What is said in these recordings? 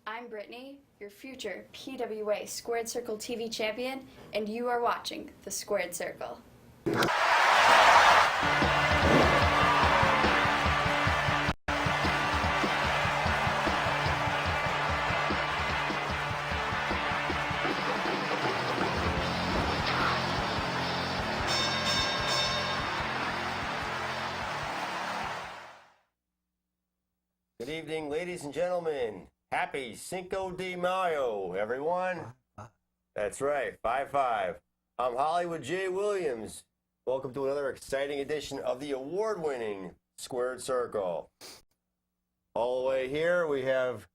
I'm Brittany, your future PWA Squared Circle TV champion, and you are watching The Squared Circle. Good evening, ladies and gentlemen. Happy Cinco de Mayo, everyone. That's right, 5-5. I'm Hollywood J. Williams. Welcome to another exciting edition of the award-winning Squared Circle. All the way here, we have,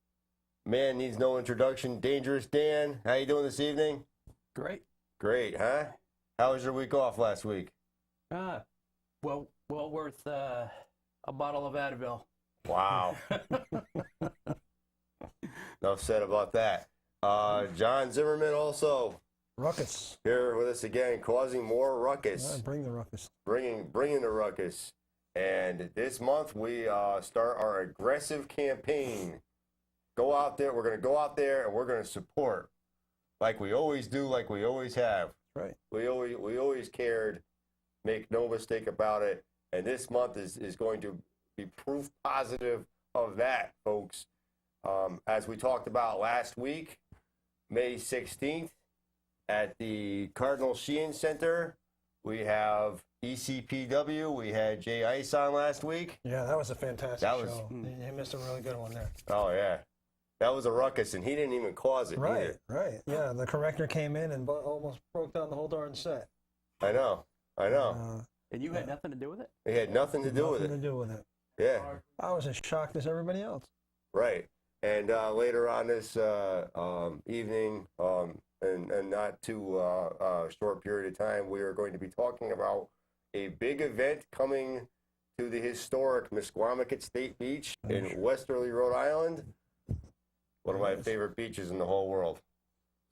man needs no introduction, Dangerous Dan. How you doing this evening? Great. Great, huh? How was your week off last week? Well worth a bottle of Advil. Wow. Enough said about that. John Zimmerman also Ruckus. here with us again, causing more ruckus, Bring the ruckus. bringing the ruckus. And this month we start our aggressive campaign. Go out there. We're going to go out there and we're going to support, like we always do, like we always have. Right. We always cared. Make no mistake about it. And this month is going to be proof positive of that, folks. As we talked about last week, May 16th, at the Cardinal Sheehan Center, we have ECPW. We had Jay Ice on last week. Yeah, that was a fantastic That was- show. You missed a really good one there. Oh, yeah. That was a ruckus, and he didn't even cause it Right, either. right. Yeah, the corrector came in and almost broke down the whole darn set. I know. And you had nothing to do with it? It had nothing to do with Nothing it. to do with it. Yeah, I was as shocked as everybody else. right. And later on this evening, and not too short period of time, we are going to be talking about a big event coming to the historic Misquamicut State Beach in Westerly, Rhode Island. One of my favorite beaches in the whole world.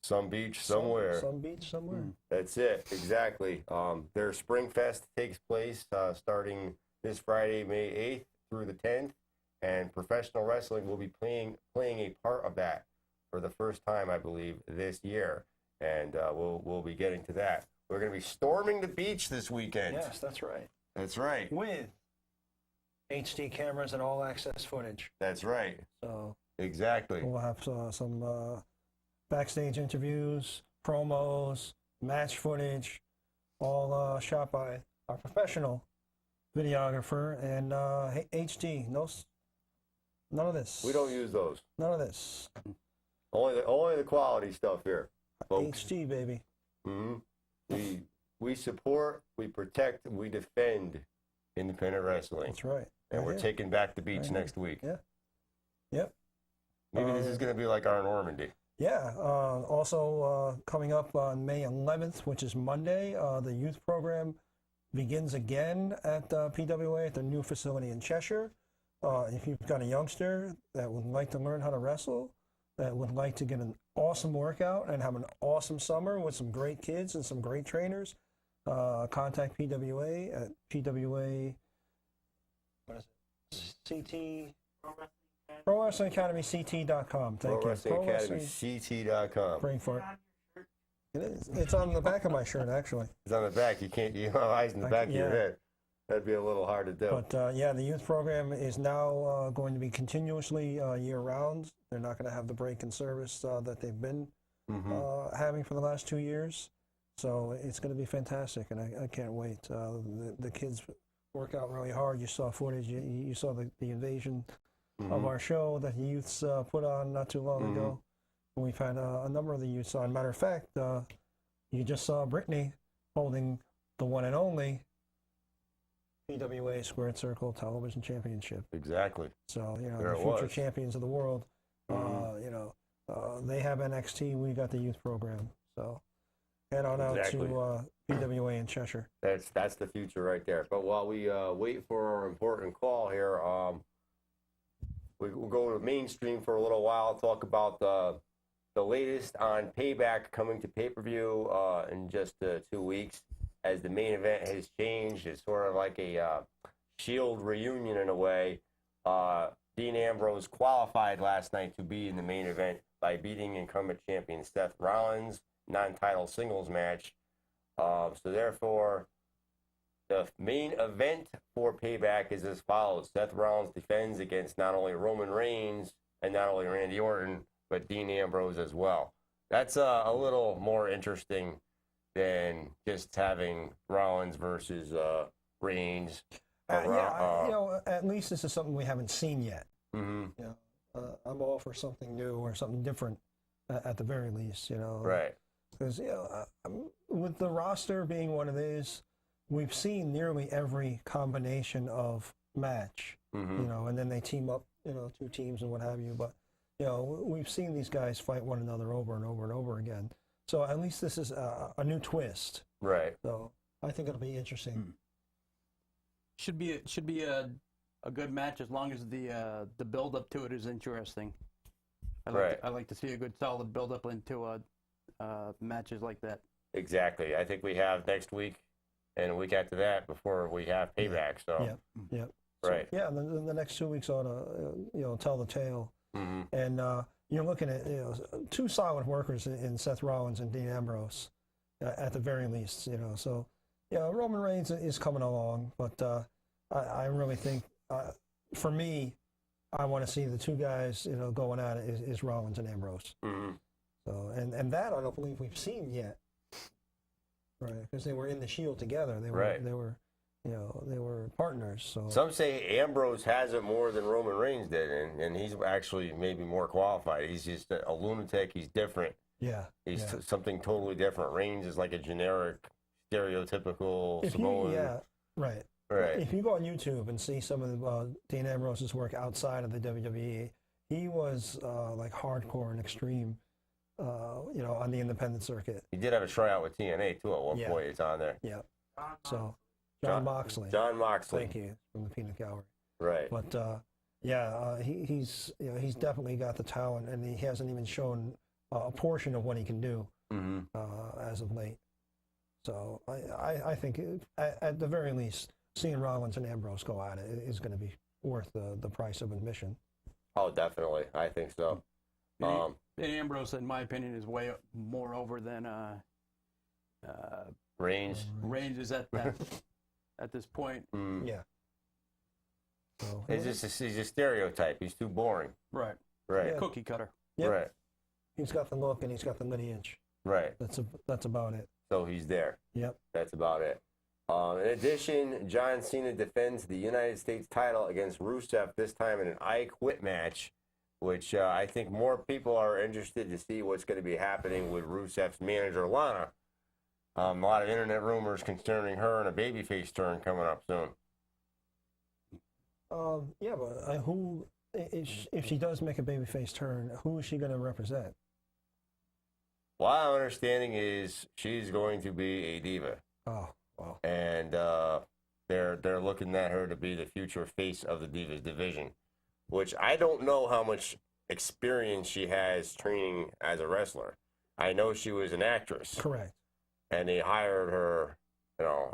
Some beach somewhere. Some beach somewhere. That's it, exactly. Their Spring Fest takes place starting this Friday, May 8th through the 10th, and professional wrestling will be playing a part of that for the first time, I believe, this year. And we'll be getting to that. We're going to be storming the beach this weekend. Yes, that's right. That's right. With HD cameras and all access footage. That's right. So Exactly. we'll have some backstage interviews, promos, match footage, all shot by our professional videographer and HD. None of this. We don't use those. None of this. Only the quality stuff here, folks. HD, baby. We support, we protect, we defend independent wrestling. That's right. And Right we're here. taking back the beach Right next week. Yeah. Yep. Maybe this is going to be like our Normandy. Yeah. Also, coming up on May 11th, which is Monday, the youth program begins again at PWA at their new facility in Cheshire. If you've got a youngster that would like to learn how to wrestle, that would like to get an awesome workout and have an awesome summer with some great kids and some great trainers, contact PWA at PWA. What is it? CT. Pro Wrestling Academy CT.com. Thank Pro you. Wrestling Academy CT.com. Praying for it. It is. It's on the back of my shirt, actually. It's on the back. You don't have eyes in the back of your Yeah. head. That'd be a little hard to do. But yeah, the youth program is now going to be continuously year-round. They're not going to have the break in service that they've been having for the last 2 years. So it's going to be fantastic, and I can't wait. The kids work out really hard. You saw footage. You saw the invasion of our show that the youths put on not too long ago. We've had a number of the youths on. Matter of fact, you just saw Brittany holding the one and only PWA Squared Circle Television Championship. Exactly. So, you know, There the it future was. champions of the world, you know, they have NXT, we got the youth program. So, head on out Exactly. to PWA in Cheshire. That's the future right there. But while we wait for our important call here, we'll go to mainstream for a little while, talk about the latest on Payback coming to pay-per-view in just 2 weeks, as the main event has changed. It's sort of like a Shield reunion in a way. Dean Ambrose qualified last night to be in the main event by beating incumbent champion Seth Rollins, non-title singles match. So therefore, the main event for Payback is as follows. Seth Rollins defends against not only Roman Reigns and not only Randy Orton, but Dean Ambrose as well. That's a little more interesting than just having Rollins versus Reigns. At least this is something we haven't seen yet. Mm-hmm. I'm all for something new or something different at the very least, Right. Because, with the roster being what it is, we've seen nearly every combination of match, Mm-hmm. and then they team up, two teams and what have you. But, we've seen these guys fight one another over and over and over again. So at least this is a new twist. Right. So I think it'll be interesting. Should be a good match as long as the build up to it is interesting. I like to see a good solid build up into matches like that. Exactly. I think we have next week and a week after that before we have Payback. So. Yep. Right. So, the next 2 weeks ought to, tell the tale. Mm-hmm. And you're looking at two solid workers in Seth Rollins and Dean Ambrose, at the very least. So Roman Reigns is coming along, but I really think for me, I want to see the two guys going at it is Rollins and Ambrose. Mm-hmm. So and that I don't believe we've seen yet, right? Because they were in the Shield together. They were they were partners. So Some say Ambrose has it more than Roman Reigns did, and he's actually maybe more qualified. He's just a lunatic. He's different. He's something totally different. Reigns is like a generic, stereotypical Samoan. Right. If you go on YouTube and see some of Dean Ambrose's work outside of the WWE, he was like hardcore and extreme, on the independent circuit. He did have a tryout with TNA too at one point. It's on there. Yeah. So John Moxley. John Moxley. Thank you, from the Peanut Gallery. Right. But he's he's definitely got the talent, and he hasn't even shown a portion of what he can do as of late. So I think at the very least, seeing Rollins and Ambrose go at it is going to be worth the price of admission. Oh, definitely. I think so. And Ambrose, in my opinion, is way more over than Reigns. Reigns is at this point. Yeah. So He's a stereotype. He's too boring. Right. Right. Cookie cutter. Yep. Right. He's got the look and he's got the lineage. Right. That's about it. So he's there. Yep. That's about it. In addition, John Cena defends the United States title against Rusev, this time in an I Quit match, which I think more people are interested to see what's going to be happening with Rusev's manager, Lana. A lot of internet rumors concerning her and a babyface turn coming up soon. But who, if she does make a babyface turn, who is she going to represent? My understanding is she's going to be a diva. Oh, wow. And they're looking at her to be the future face of the Divas division, which I don't know how much experience she has training as a wrestler. I know she was an actress. Correct. And they hired her,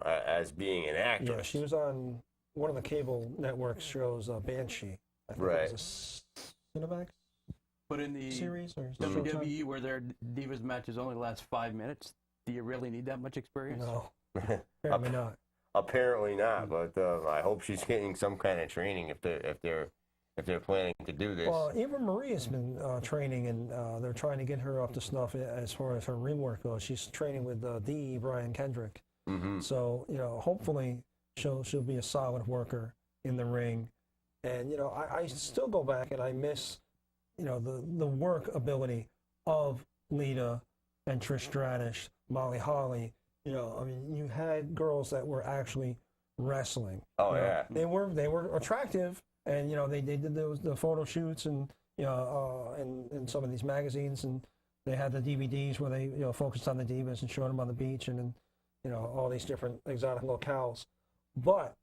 as being an actress. Yeah, she was on one of the cable network shows, Banshee. I think Right. it was a Cinemax But in the series or WWE, where their Divas matches only last 5 minutes, do you really need that much experience? No, apparently not. Apparently not, but I hope she's getting some kind of training if they're planning to do this. Well, Eva Maria's been training, and they're trying to get her up to snuff as far as her ring work goes. She's training with the Brian Kendrick. Mm-hmm. So hopefully she'll be a solid worker in the ring. And I still go back and I miss the work ability of Lita and Trish Stratus, Molly Holly. You had girls that were actually wrestling. Oh, yeah. They were attractive, and they did the photo shoots and in some of these magazines, and they had the DVDs where they focused on the divas and showed them on the beach and all these different exotic locales. But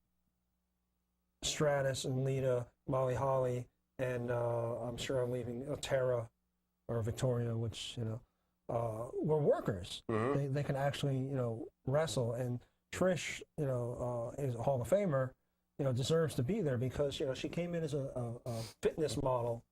Stratus and Lita, Molly Holly, and I'm sure I'm leaving Tara or Victoria, which were workers. Mm-hmm. They can actually wrestle. And Trish is a Hall of Famer, deserves to be there because she came in as a fitness model,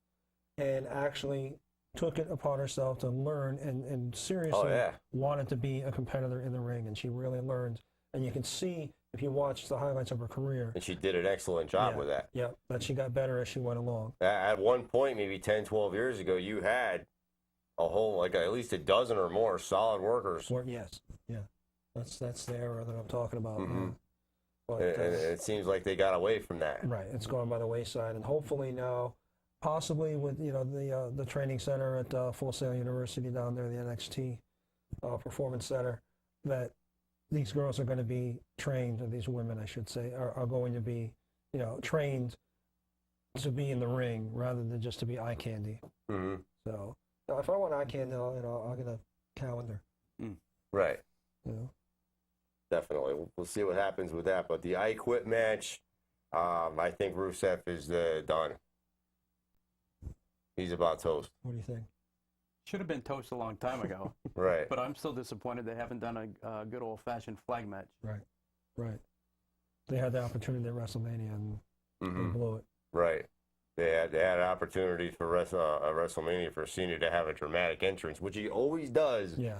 and actually took it upon herself to learn and seriously wanted to be a competitor in the ring, and she really learned. And you can see if you watch the highlights of her career. And she did an excellent job with that. Yeah, that she got better as she went along. At one point, maybe 10, 12 years ago, you had a whole, at least a dozen or more solid workers. Yes, yeah. That's the era that I'm talking about. Mm-hmm. But, And it seems like they got away from that. right, it's gone by the wayside. And hopefully now, possibly with the training center at Full Sail University down there, the NXT Performance Center, that these girls are going to be trained, or these women, I should say, are going to be, trained to be in the ring rather than just to be eye candy. Mm-hmm. So if I want eye candy, I'll get a calendar. Right. You know? Definitely. We'll see what happens with that. But the I Quit match, I think Rusev is done. He's about toast. What do you think? Should have been toast a long time ago. Right. But I'm still disappointed they haven't done a good old-fashioned flag match. Right. They had the opportunity at WrestleMania and they blew it. Right. They had an opportunity for WrestleMania for Cena to have a dramatic entrance, which he always does. Yeah.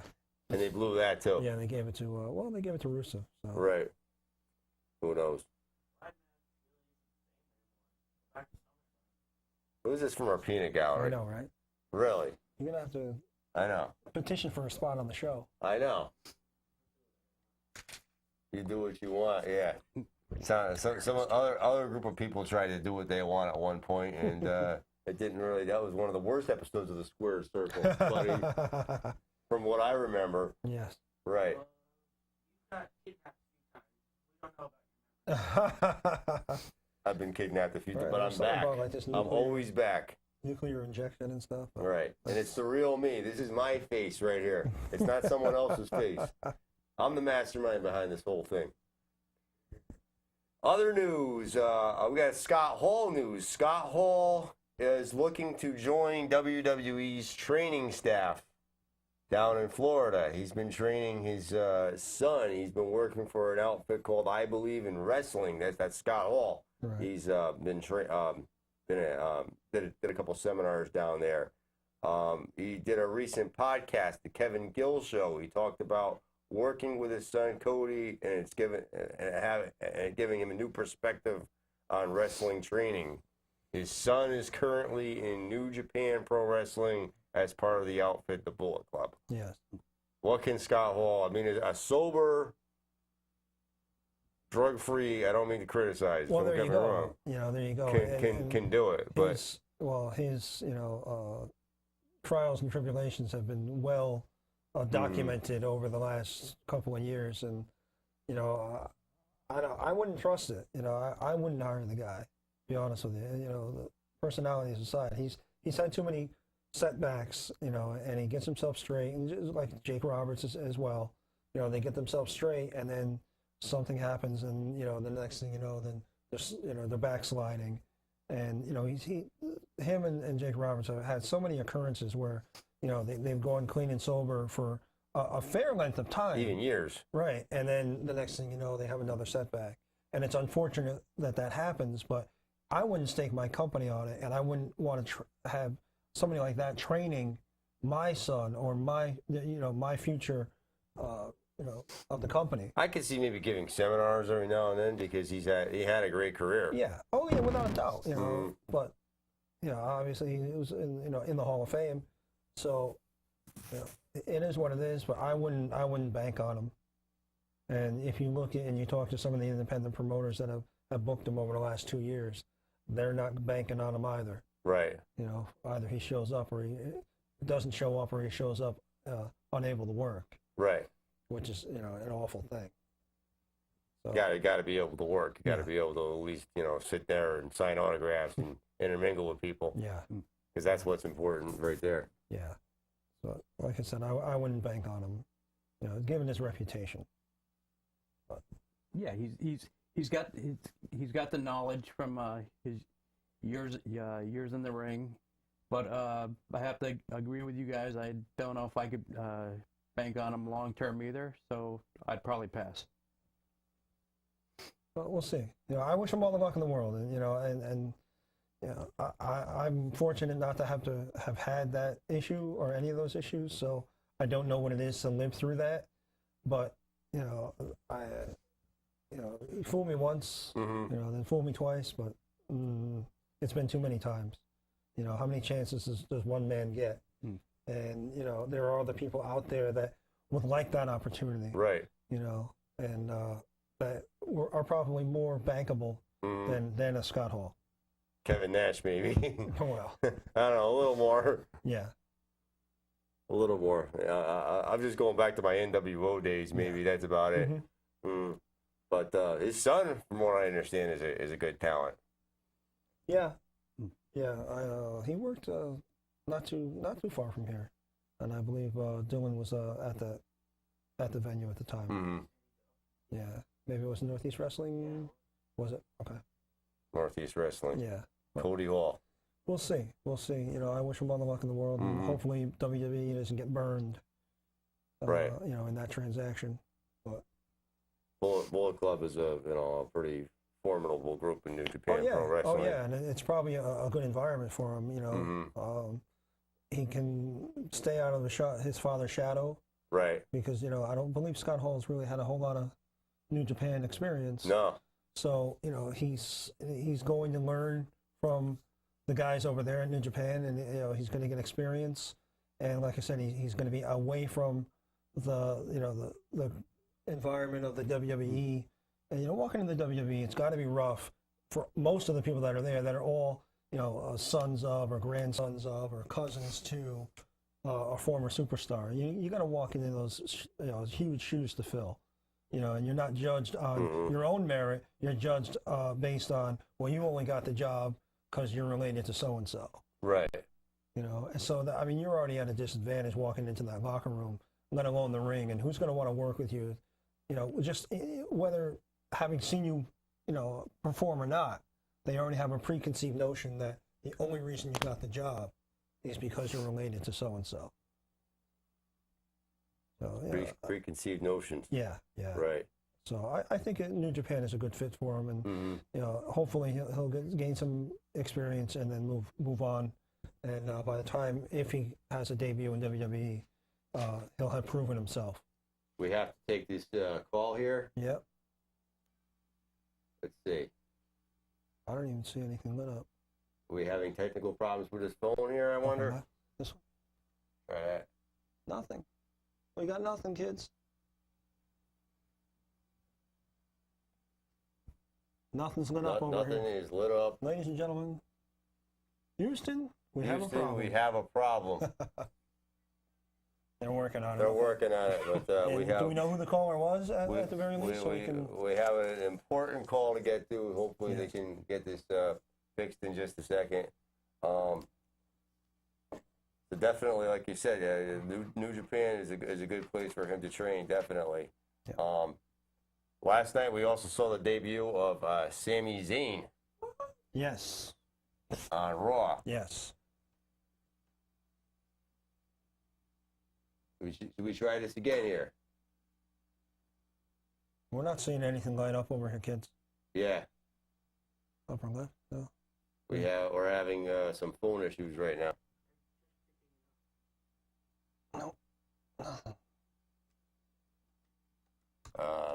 And they blew that too. Yeah, they gave it to Rusev. So. Right. Who knows? Who's this from our peanut gallery? I know, right? Really? You're gonna have to I know. petition for a spot on the show. I know. You do what you want, yeah. Some other group of people tried to do what they want at one point, and it didn't really. That was one of the worst episodes of the Square Circle, buddy. From what I remember. Yes. Right. I've been kidnapped a few times, but I'm back. I'm always back. Nuclear injection and stuff. Right. And it's the real me. This is my face right here. It's not someone else's face. I'm the mastermind behind this whole thing. Other news. We got Scott Hall news. Scott Hall is looking to join WWE's training staff down in Florida. He's been training his son. He's been working for an outfit called I Believe in Wrestling. That's Scott Hall. Right. He's did a couple seminars down there. He did a recent podcast, the Kevin Gill Show. He talked about working with his son Cody, and it's giving him a new perspective on wrestling training. His son is currently in New Japan Pro Wrestling as part of the outfit, the Bullet Club. Yes. What can Scott Hall? I mean, a sober, drug-free. I don't mean to criticize. Well, don't there get you me go. wrong. There you go. Can do it, but his trials and tribulations have been well documented over the last couple of years, and I wouldn't trust it. I wouldn't hire the guy. To be honest with you, the personalities aside, he's had too many setbacks, and he gets himself straight, and just like Jake Roberts as well. They get themselves straight, and then something happens, and the next thing you know, then just they're backsliding, and him and Jake Roberts have had so many occurrences where they've gone clean and sober for a fair length of time, even years, right? And then the next thing you know, they have another setback, and it's unfortunate that happens, but I wouldn't stake my company on it, and I wouldn't want to have somebody like that training my son or my future of the company. I could see maybe giving seminars every now and then because he had a great career. Yeah. Oh yeah, without a doubt. But obviously he was in the Hall of Fame, so it is what it is. But I wouldn't bank on him. And if you look at and you talk to some of the independent promoters that have booked him over the last 2 years, they're not banking on him either. Right. Either he shows up or he doesn't show up, or he shows up unable to work. Right. Which is an awful thing. So, got to be able to work. You got to be able to at least sit there and sign autographs and intermingle with people. Yeah. Because that's what's important right there. Yeah. So like I said, I wouldn't bank on him, given his reputation. But. Yeah, he's got the knowledge from his years in the ring, but I have to agree with you guys. I don't know if I could bank on him long term either, so I'd probably pass. But we'll see. I wish him all the luck in the world, and I'm fortunate not to have had that issue or any of those issues, so I don't know what it is to live through that. But he fooled me once, then fooled me twice, but it's been too many times. How many chances does one man get? And there are other people out there that would like that opportunity, Right. and that are probably more bankable than a Scott Hall. Kevin Nash, maybe. Well, I don't know, a little more. yeah. A little more. I'm just going back to my NWO days. Maybe that's about it. But his son, from what I understand, is a good talent. Yeah, yeah. He worked not too far from here, and I believe Dylan was at the venue at the time. Yeah, maybe it was Northeast Wrestling. Was it? Okay. Northeast Wrestling. Yeah. Cody Hall. We'll see. I wish him all the luck in the world, and hopefully WWE doesn't get burned. Right. In that transaction. But Bullet Club is a pretty formidable group in New Japan Pro Wrestling. Oh yeah, and it's probably a good environment for him. He can stay out of his father's shadow. Right. Because I don't believe Scott Hall's really had a whole lot of New Japan experience. No. So he's going to learn from the guys over there in New Japan, and he's going to get experience. And like I said, he's going to be away from the environment of the WWE. And walking in the WWE, it's got to be rough for most of the people that are there, that are all sons of, or grandsons of, or cousins to a former superstar. You got to walk into those huge shoes to fill. And you're not judged on your own merit. You're judged based on, well, you only got the job because you're related to so and so. Right. And so you're already at a disadvantage walking into that locker room, let alone the ring. And who's going to want to work with you? Just whether having seen you, perform or not, they already have a preconceived notion that the only reason you got the job is because you're related to so and so. So preconceived notions. Yeah. Right. So I think New Japan is a good fit for him, and hopefully he'll gain some experience and then move on. And by the time, if he has a debut in WWE, he'll have proven himself. We have to take this call here. Yep. Let's see. I don't even see anything lit up. Are we having technical problems with his phone here, I wonder? This one? Try that. Nothing. We got nothing, kids. Nothing's lit up over Nothing here. is lit up. Ladies and gentlemen, Houston, we have a problem. We have a problem. They're working on it. They're working on it, but we have. Do we know who the caller was at the very least? We have an important call to get to. Hopefully, they can get this fixed in just a second. So definitely, like you said, New Japan is a good place for him to train. Definitely. Yeah. Last night we also saw the debut of Sami Zayn. Yes. On Raw. Yes. Should we try this again here? We're not seeing anything light up over here, kids. Yeah. Upper left? No. We're having some phone issues right now. No. Nothing.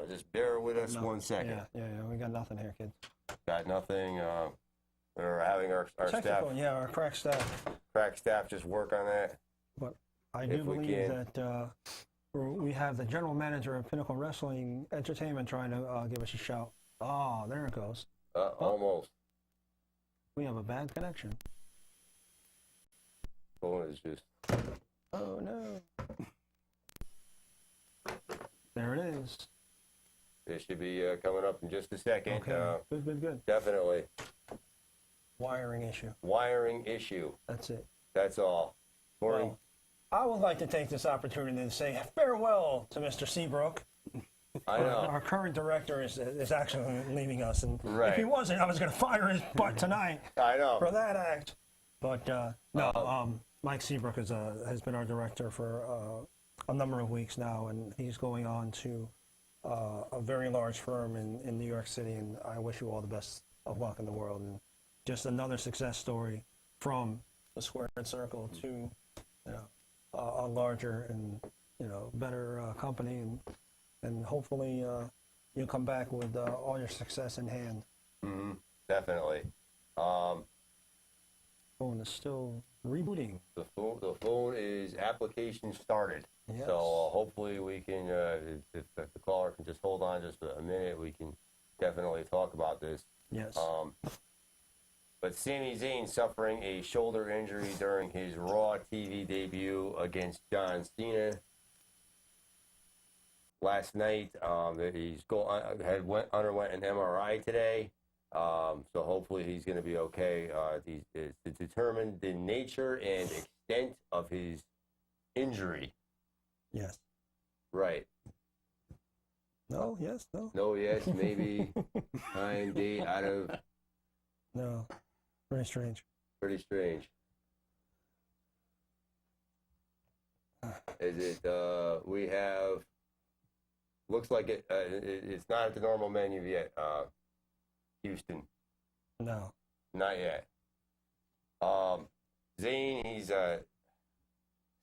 Just bear with us 1 second. Yeah. We got nothing here, kids. Got nothing. We're having our staff. Our crack staff. Crack staff just work on that. But I do believe that we have the general manager of Pinnacle Wrestling Entertainment trying to give us a shout. Oh, there it goes. Almost. We have a bad connection. Phone is just. Oh no. There it is. It should be coming up in just a second. Okay. Good. Definitely. Wiring issue. Wiring issue. That's it. That's all. Morning. Well, I would like to take this opportunity to say farewell to Mr. Seabrook. I know. Our current director is actually leaving us, and right. If he wasn't, I was going to fire his butt tonight. I know. For that act. But Mike Seabrook has been our director for a number of weeks now, and he's going on to a very large firm in New York City, and I wish you all the best of luck in the world. And just another success story from the Squared Circle to, you know, a larger and, you know, better company, and hopefully you'll come back with all your success in hand. Definitely. Phone is still rebooting. The phone is application started. Yes. So hopefully we can, if the caller can just hold on just a minute, we can definitely talk about this. Yes. But Sami Zayn suffering a shoulder injury during his Raw TV debut against John Cena last night. Underwent an MRI today. So hopefully he's going to be okay. To determine the nature and extent of his injury. Yes. Right. No, yes, no. No, yes, maybe. Time, date, out of. No. Very strange. Pretty strange. Is it, we have, looks like it's not at the normal menu yet, Houston. No. Not yet. Zayn, he's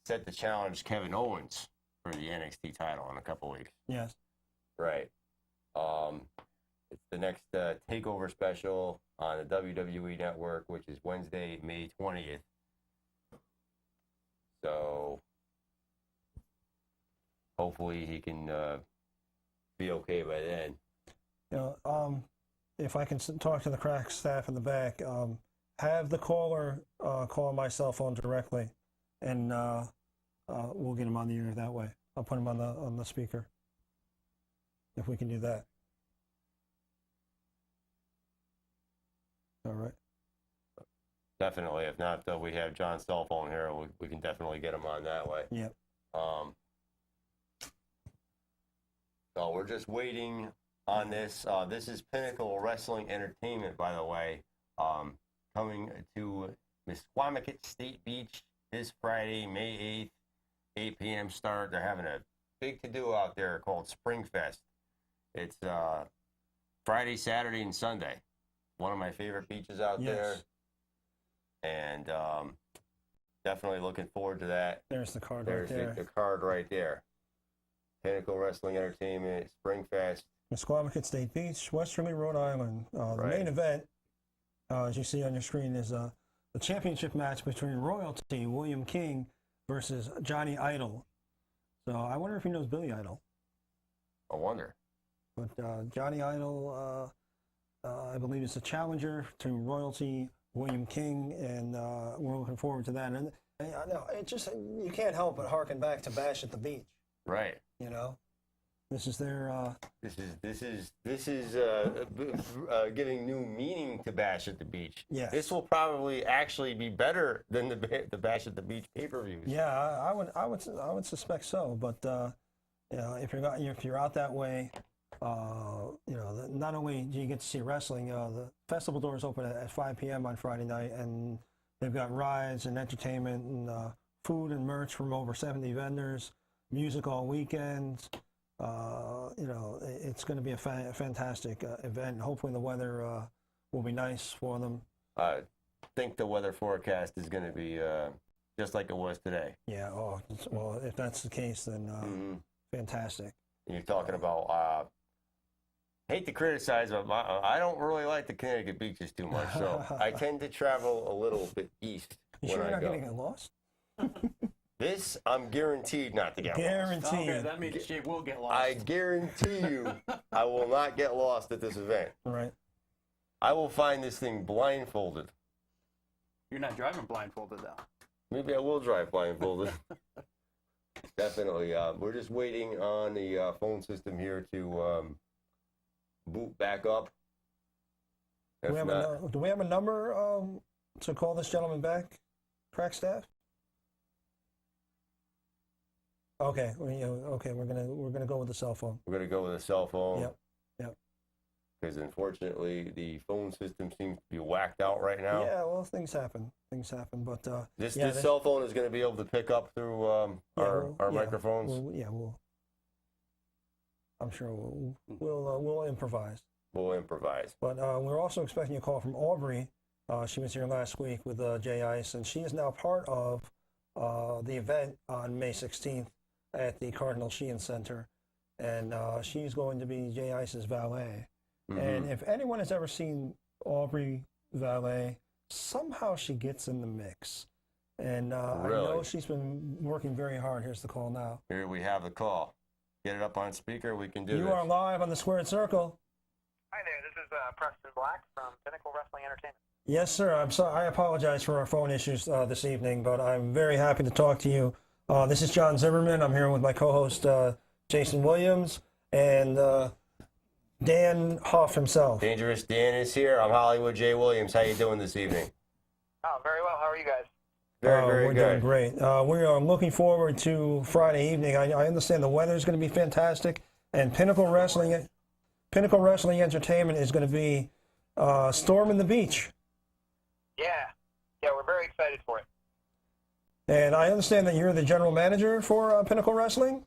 set to challenge Kevin Owens for the NXT title in a couple weeks. Yes. Right. It's the next TakeOver special on the WWE Network, which is Wednesday, May 20th. So hopefully he can be okay by then. You know, if I can talk to the crack staff in the back, have the caller call my cell phone directly, and we'll get him on the air that way. I'll put him on the speaker. If we can do that. All right. Definitely. If not, we have John's cell phone here. We can definitely get him on that way. Yep. So we're just waiting on this. This is Pinnacle Wrestling Entertainment, by the way, coming to Misquamicut State Beach this Friday, May 8th, 8 p.m. start. They're having a big to-do out there called Springfest. It's Friday, Saturday, and Sunday. One of my favorite beaches out there. And definitely looking forward to that. There's the card There's right there. the card right there. Pinnacle Wrestling Entertainment, Springfest. Misquamicut State Beach, Westerly, Rhode Island. The main event, as you see on your screen, is the championship match between Royalty, William King, versus Johnny Idol. So I wonder if he knows Billy Idol. I wonder. But Johnny Idol, I believe, is the challenger between Royalty, William King, and we're looking forward to that. And no, it just, you can't help but harken back to Bash at the Beach. Right. You know, this is their. This is giving new meaning to Bash at the Beach. Yes. This will probably actually be better than the Bash at the Beach pay-per-views. Yeah, I would suspect so. But you know, if you're out that way, you know, not only do you get to see wrestling, the festival doors open at 5 p.m. on Friday night, and they've got rides and entertainment and food and merch from over 70 vendors, music all weekends. You know, it's going to be a fantastic event. Hopefully the weather will be nice for them. I think the weather forecast is going to be just like it was today. Yeah, well, if that's the case, then fantastic. And you're talking about, hate to criticize, but I don't really like the Connecticut beaches too much, so I tend to travel a little bit east You when sure I you're not go. going to get lost? This, I'm guaranteed not to get lost. Guaranteed. Okay, that means she will get lost. I guarantee you I will not get lost at this event. Right. I will find this thing blindfolded. You're not driving blindfolded, though. Maybe I will drive blindfolded. Definitely. We're just waiting on the phone system here to boot back up. Do we have a number to call this gentleman back, crack staff? Okay, okay, we're gonna go with the cell phone. We're going to go with a cell phone. Yep. Because unfortunately, the phone system seems to be whacked out right now. Yeah, well, things happen. But This yeah, cell phone is going to be able to pick up through our microphones. We'll I'm sure we'll improvise. We'll improvise. But we're also expecting a call from Aubrey. She was here last week with Jay Ice, and she is now part of the event on May 16th at the Cardinal Sheehan Center. And she's going to be Jay Ice's valet. And if anyone has ever seen Aubrey valet, somehow she gets in the mix. And I know she's been working very hard. Here's the call now. Here we have the call. Get it up on speaker. We can do this. You are live on the Squared Circle. Hi there, this is Preston Black from Pinnacle Wrestling Entertainment. Yes, sir. I'm sorry. I apologize for our phone issues this evening, but I'm very happy to talk to you. This is John Zimmerman. I'm here with my co-host Jason Williams and Dan Hoff himself. Dangerous Dan is here. I'm Hollywood J. Williams. How you doing this evening? Oh, very well. How are you guys? Very we're good. doing great. We are looking forward to Friday evening. I understand the weather is going to be fantastic, and Pinnacle Wrestling Entertainment is going to be storming the beach. Yeah, we're very excited for it. And I understand that you're the general manager for Pinnacle Wrestling?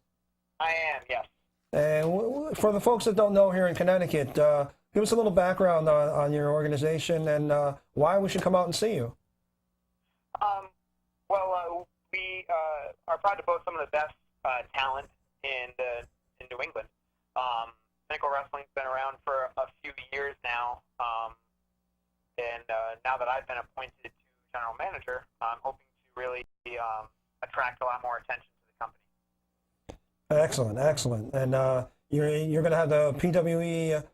I am, yes. And for the folks that don't know here in Connecticut, give us a little background on your organization and why we should come out and see you. We are proud to boast some of the best talent in New England. Pinnacle Wrestling's been around for a few years now, and now that I've been appointed to general manager, I'm hoping to really attract a lot more attention to the company. Excellent, excellent. And you're going to have the PWE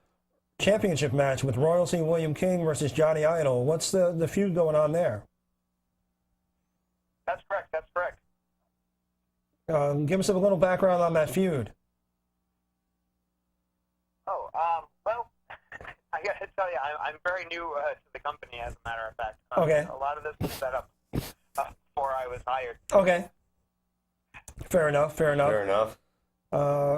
championship match with Royalty William King versus Johnny Idol. What's the feud going on there? That's correct. Give us a little background on that feud. Well, I got to tell you, I'm very new to the company, as a matter of fact. Okay. A lot of this was set up before I was hired. Okay. Fair enough. Fair enough.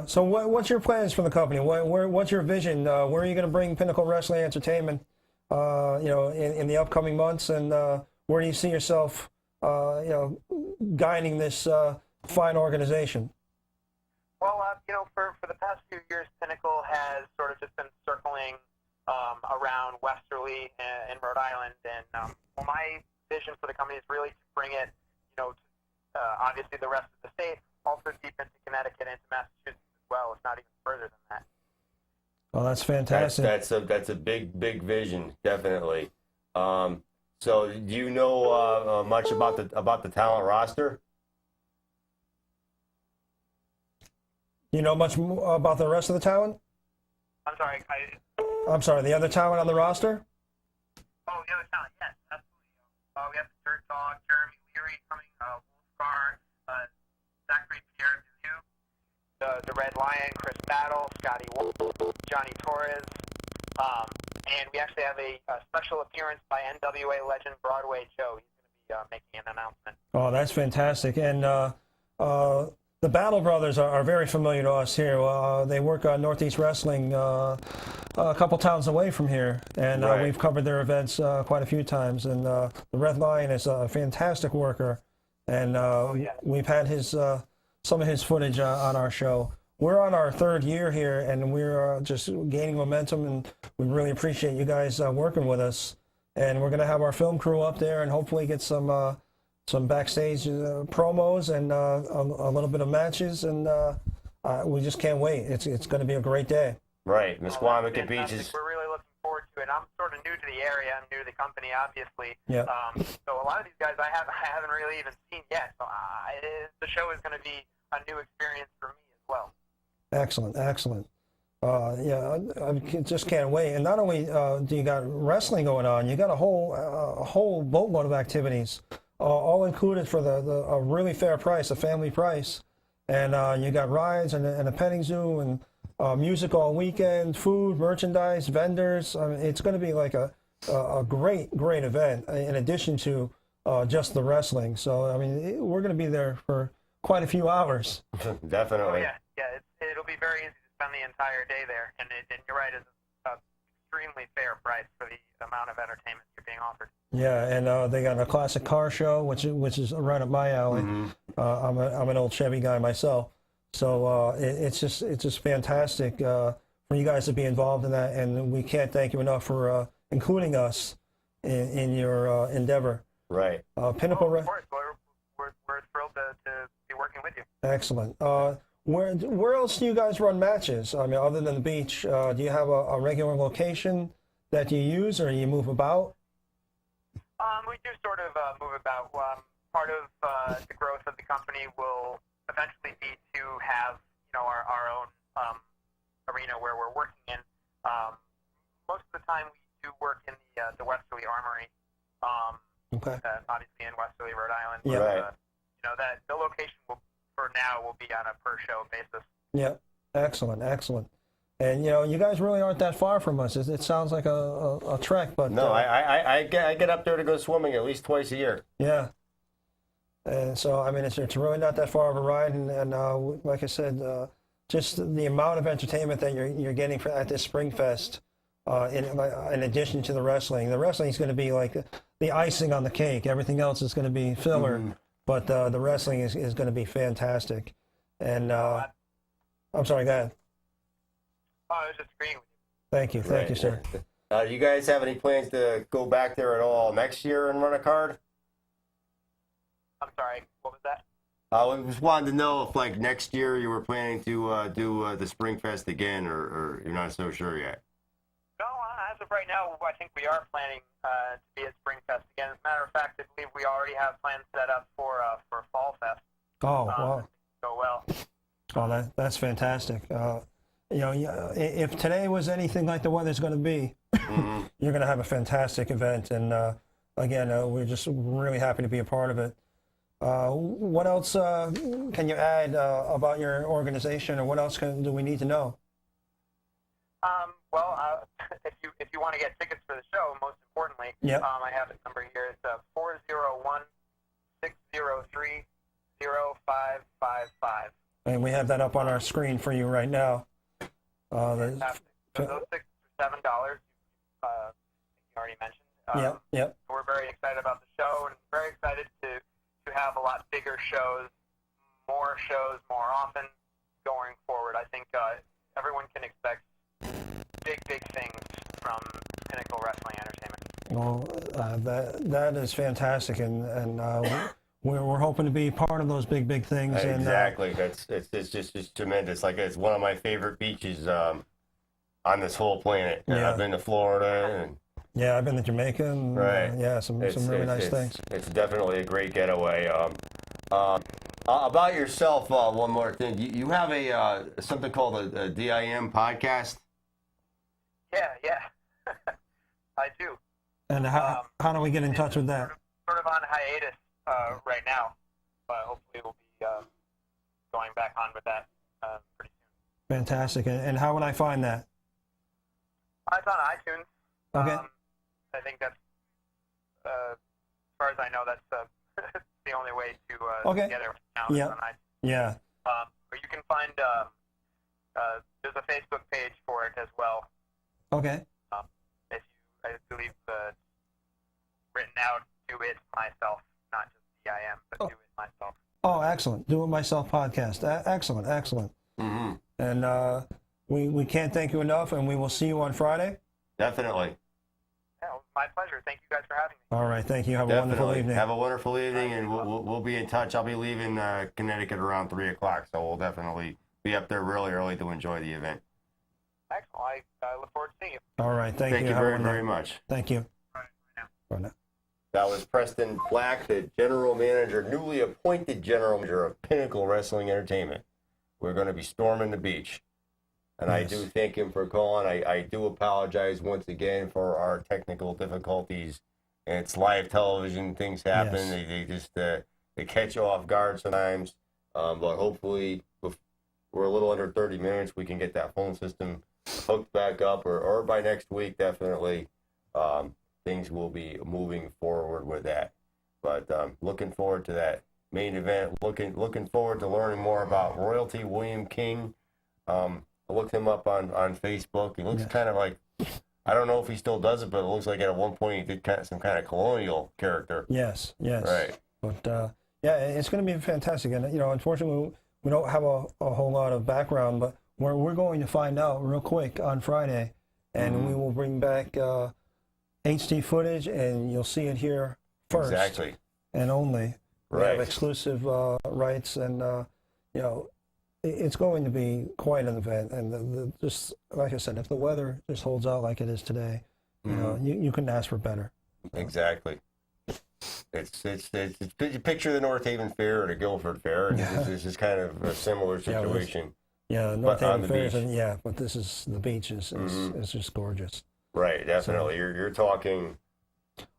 So what's your plans for the company? What's your vision? Where are you going to bring Pinnacle Wrestling Entertainment, in the upcoming months? And where do you see yourself, guiding this fine organization? Well, for the past few years, Pinnacle has sort of just been circling around Westerly in Rhode Island. And my vision for the company is really to bring it, to obviously the rest of the state, also deep into Connecticut, into Massachusetts as well, if not even further than that. Well, that's fantastic. That's a big vision, definitely. So, do you know much about the talent roster? You know much about the rest of the talent? I'm sorry. I'm sorry, the other talent on the roster? Oh, the other talent, yes, absolutely. We have the Dirt Dog, Jeremy Leary coming, Wolfgar, Zachary Pierre, the Red Lion, Chris Battle, Scotty Wolf, Johnny Torres, and we actually have a special appearance by NWA legend Broadway Joe. He's going to be making an announcement. Oh, that's fantastic. And the Battle Brothers are very familiar to us here. They work on Northeast Wrestling a couple towns away from here, and Right. we've covered their events quite a few times. And the Red Lion is a fantastic worker, and we've had some of his footage on our show. We're on our third year here, and we're just gaining momentum, and we really appreciate you guys working with us. And we're going to have our film crew up there and hopefully get some backstage promos and a little bit of matches, and we just can't wait. It's going to be a great day. Right, Misquamicut Beach is. We're really looking forward to it. I'm sort of new to the area. I'm new to the company, obviously. Yeah. So a lot of these guys I haven't really even seen yet. So the show is going to be a new experience for me as well. Excellent, excellent. I just can't wait. And not only do you got wrestling going on, you got a whole boatload of activities, all included for a really fair price, a family price. And you got rides and a petting zoo and music all weekend, food, merchandise, vendors. I mean, it's going to be like a great event in addition to just the wrestling. So, I mean, we're going to be there for quite a few hours. Definitely. Oh, yeah. It'll be very easy to spend the entire day there. And you're right, it's an extremely fair price for the amount of entertainment you're being offered. Yeah, and they got a classic car show, which is right up my alley. Mm-hmm. I'm an old Chevy guy myself, So it's just fantastic for you guys to be involved in that, and we can't thank you enough for including us in your endeavor. Right. Pinnacle. Of course, we're thrilled to be working with you. Excellent. Where else do you guys run matches? I mean, other than the beach, do you have a regular location that you use, or you move about? We do sort of move about. Part of the growth of the company will eventually be to have our own arena where we're working in. Most of the time, we do work in the Westerly Armory. Okay. Obviously in Westerly, Rhode Island. Yeah. Right. That the location for now will be on a per show basis. Yeah. Excellent. Excellent. And you guys really aren't that far from us. It sounds like a trek, but No, I get up there to go swimming at least twice a year. yeah. And so I mean, it's really not that far of a ride, and like I said, just the amount of entertainment that you're getting at this Spring Fest. In addition to the wrestling is going to be like the icing on the cake. Everything else is going to be filler, but the wrestling is going to be fantastic. And I'm sorry, go ahead. Oh, I was just agreeing with you. Thank you, sir. Do you guys have any plans to go back there at all next year and run a card? I'm sorry, what was that? I just wanted to know if, like, next year you were planning to do the Spring Fest again, or you're not so sure yet. No, as of right now, I think we are planning to be at Spring Fest again. As a matter of fact, I believe we already have plans set up for Fall Fest. Oh, wow. Go well. Oh, that's fantastic. If today was anything like the weather's going to be, you're going to have a fantastic event. And again, we're just really happy to be a part of it. What else can you add about your organization, or what else do we need to know? Well, if you want to get tickets for the show, most importantly, Yep. I have the number here. It's 401-603-0555. And we have that up on our screen for you right now. Fantastic. So those tickets are $7. You already mentioned. Yep. We're very excited about the show, and very excited to have a lot bigger shows more often going forward. I think everyone can expect big things from Pinnacle Wrestling Entertainment. Well, that is fantastic, and we're hoping to be part of those big things. Exactly. It's just tremendous. Like, it's one of my favorite beaches on this whole planet. Yeah. I've been to Florida, and yeah, I've been to Jamaica, and right. some really nice things. It's definitely a great getaway. About yourself, one more thing. You have a something called a DIM podcast. Yeah. I do. And how do we get in touch with that? Sort of on hiatus right now, but hopefully we'll be going back on with that pretty soon. Fantastic. And how would I find that? It's on iTunes. Okay. I think that's, as far as I know, that's the only way to Okay. get it right now. Yeah. On iTunes. Yeah. Or you can find there's a Facebook page for it as well. Okay. I believe written out, Do It Myself, not just DIM, but Do It Myself. Oh, excellent. Do It Myself podcast. Excellent. Mm-hmm. And we can't thank you enough, and we will see you on Friday. Definitely. Yeah, it was my pleasure. Thank you guys for having me. All right. Thank you. Have a wonderful Definitely. evening. Have a wonderful evening, and we'll be in touch. I'll be leaving Connecticut around 3 o'clock, so we'll definitely be up there really early to enjoy the event. Excellent. I look forward to seeing you. All right. Thank you. Thank you Have a very, wonderful- very much. Thank you. All right, now. Bye now. That was Preston Black, the general manager, newly appointed general manager of Pinnacle Wrestling Entertainment. We're going to be storming the beach. And I Yes. do thank him for calling. I do apologize once again for our technical difficulties. And it's live television. Things happen. Yes. They just they catch you off guard sometimes. But hopefully, if we're a little under 30 minutes, we can get that phone system hooked back up. Or by next week, definitely, things will be moving forward with that. But looking forward to that main event. Looking forward to learning more about Royalty William King. I looked him up on Facebook. He looks kind of like, I don't know if he still does it, but it looks like at one point he did some kind of colonial character. Yes. Right. But yeah, it's going to be fantastic. And unfortunately, we don't have a whole lot of background, but we're going to find out real quick on Friday, and we will bring back HD footage, and you'll see it here first. Exactly. And only. We Right. have exclusive rights, and you know, it's going to be quite an event. And just like I said, if the weather just holds out like it is today, you know, you couldn't ask for better. Exactly. It's good. You picture the North Haven Fair or the Guilford Fair, and this is kind of a similar situation. Yeah, North on Haven the Fair, beach. yeah, but this is the beach is just gorgeous. Right, definitely. You're talking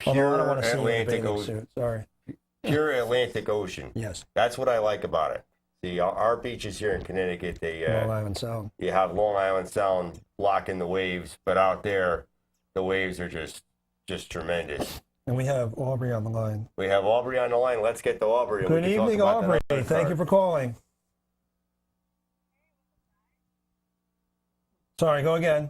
Although I pure don't want to see you in a Atlantic bathing Ocean. suit. Sorry. Pure Atlantic Ocean. Yes. That's what I like about it. See, our beaches here in Connecticut, Long Island Sound. you have Long Island Sound blocking the waves, but out there, the waves are just tremendous. And we have Aubrey on the line. We have Aubrey on the line. Let's get to Aubrey. and we Good can talk evening, about that Aubrey. other Thank you card. for calling. Sorry, go again.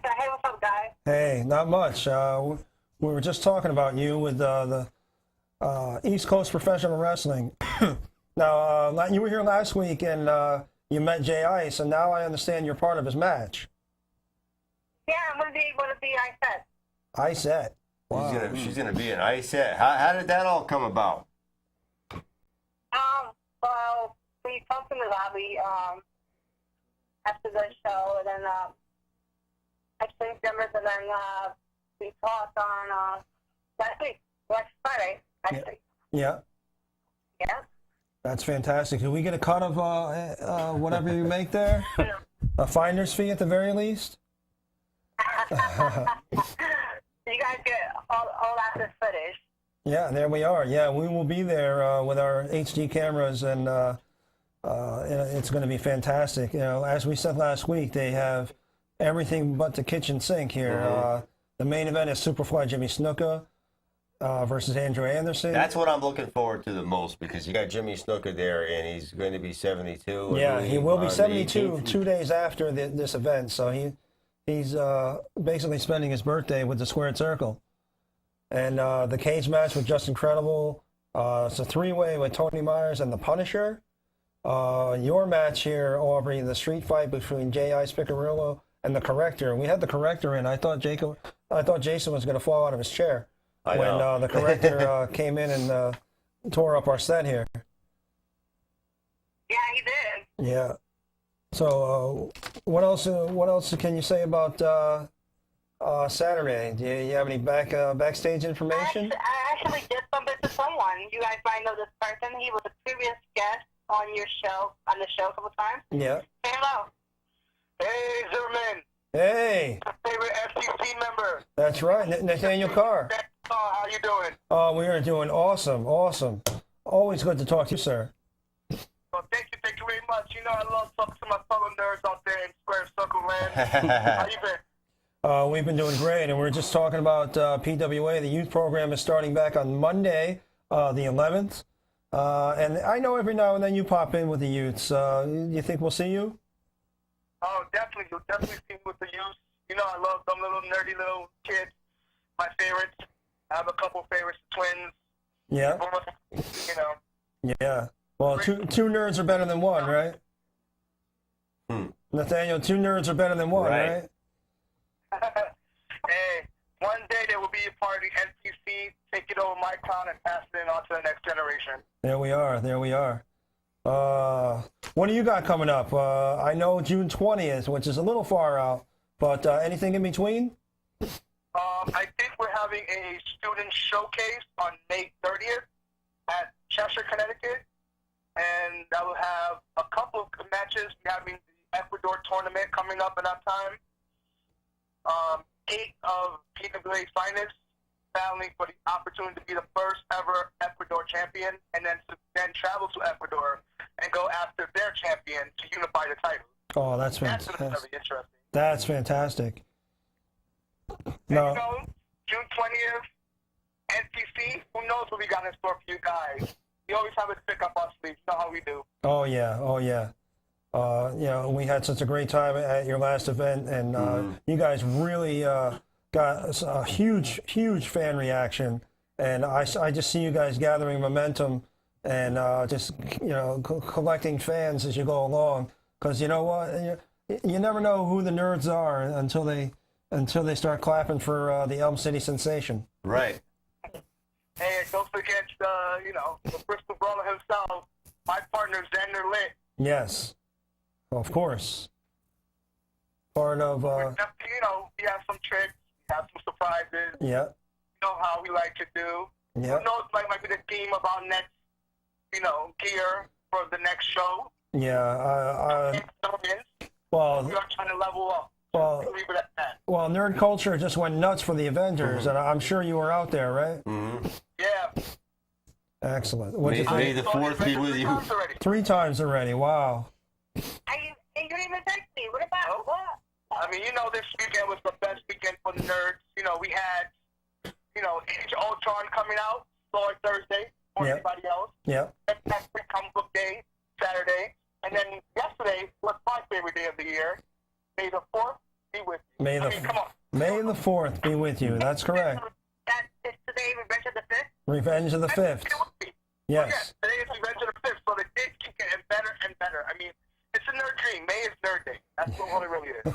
Hey, what's up, guys? Hey, not much. We were just talking about you with the East Coast Professional Wrestling. Now, you were here last week, and you met Jay Ice, and now I understand you're part of his match. Yeah, I'm gonna be I said. Ice. Wow. She's gonna be an ISET. How did that all come about? Well, we talked in the lobby, after the show, and then, exchanged numbers, and then, we talked on, last week, last Friday, actually. Yeah, Yeah. that's fantastic. Can we get a cut of whatever you make there? A finder's fee at the very least? You guys get all that this footage. Yeah, there we are. Yeah, we will be there with our HD cameras, and it's going to be fantastic. You know, as we said last week, they have everything but the kitchen sink here. The main event is Superfly Jimmy Snuka versus Andrew Anderson. That's what I'm looking forward to the most because you got Jimmy Snuka there, and he's going to be 72. I Yeah, believe, he will be on the 72 18th. 2 days after this event, so he's basically spending his birthday with the Squared Circle. And the cage match with Just Incredible, it's a three-way with Tony Myers and the Punisher. Your match here, Aubrey, the street fight between J.I. Spicarillo and the Corrector. We had the Corrector in. I thought Jason was going to fall out of his chair I when know. the Corrector came in and tore up our set here. Yeah, he did. Yeah. So, what else can you say about Saturday? Do you have any backstage information? I actually did bump into someone. You guys might know this person. He was a previous guest on the show a couple times. Yeah. Say hello. Hey, Zimmerman. Hey, My favorite FCC member. that's right, Nathaniel Carr. How you doing? Oh, we are doing awesome. Always good to talk to you, sir. Well, thank you very much. You know, I love talking to my fellow nerds out there in Square Circle Land. How you been? We've been doing great, and we're just talking about PWA. The youth program is starting back on Monday, the 11th. And I know every now and then you pop in with the youths. You think we'll see you? Oh, definitely. You'll definitely see me with the youth. You know, I love them little nerdy little kids. My favorites. I have a couple favorites, twins. Yeah. You know. Yeah. Well, two nerds are better than one, right? Nathaniel, two nerds are better than one, Right. right? Hey, one day there will be a party, NPC, take it over my town and pass it on to the next generation. There we are. What do you got coming up? I know June 20th, which is a little far out, but anything in between? I think we're having a student showcase on May 30th at Cheshire, Connecticut, and that will have a couple of matches. We're having the Ecuador tournament coming up at that time. 8 of PWA finalists battling for the opportunity to be the first ever Ecuador champion, and then travel to Ecuador and go after their champion to unify the title. Oh, that's That's fantastic. very interesting. That's fantastic. And No, you know, June 20th, NPC, who knows what we got in store for you guys. We always have a stick up our sleeves. You know how we do. oh yeah. You know, we had such a great time at your last event, and you guys really got a huge fan reaction. And I just see you guys gathering momentum and just collecting fans as you go along. Because you know what, you never know who the nerds are until they start clapping for the Elm City sensation. Right. And don't forget, the Bristol Brawler himself, my partner, Xander Lit. Yes, of course. Part of, We have some tricks, we have some surprises. yeah, You know how we like to do. yeah, Who knows, might be the theme of our next, gear for the next show. yeah. We Well, are trying to level up. well, Leave it at that. well, nerd culture just went nuts for the Avengers, and I'm sure you were out there, right? Mm-hmm. Yeah. Excellent. What'd you May think? the 4th be with you. 3 times already. Wow. You didn't even text me. What about what? I mean, this weekend was the best weekend for the nerds. We had, Age of Ultron coming out, saw it Thursday, for Yep. everybody else. Yep. That's Free Comic Book Day, Saturday. And then yesterday was my favorite day of the year. May the 4th be with you. May the come on. May the 4th be with you. That's correct. That's today, Revenge of the 5th? Revenge of the 5th. Yes. Today is Revenge of the 5th, so the days keep getting better and better. I mean, it's a nerd dream. May is Nerd Day. That's what it really is.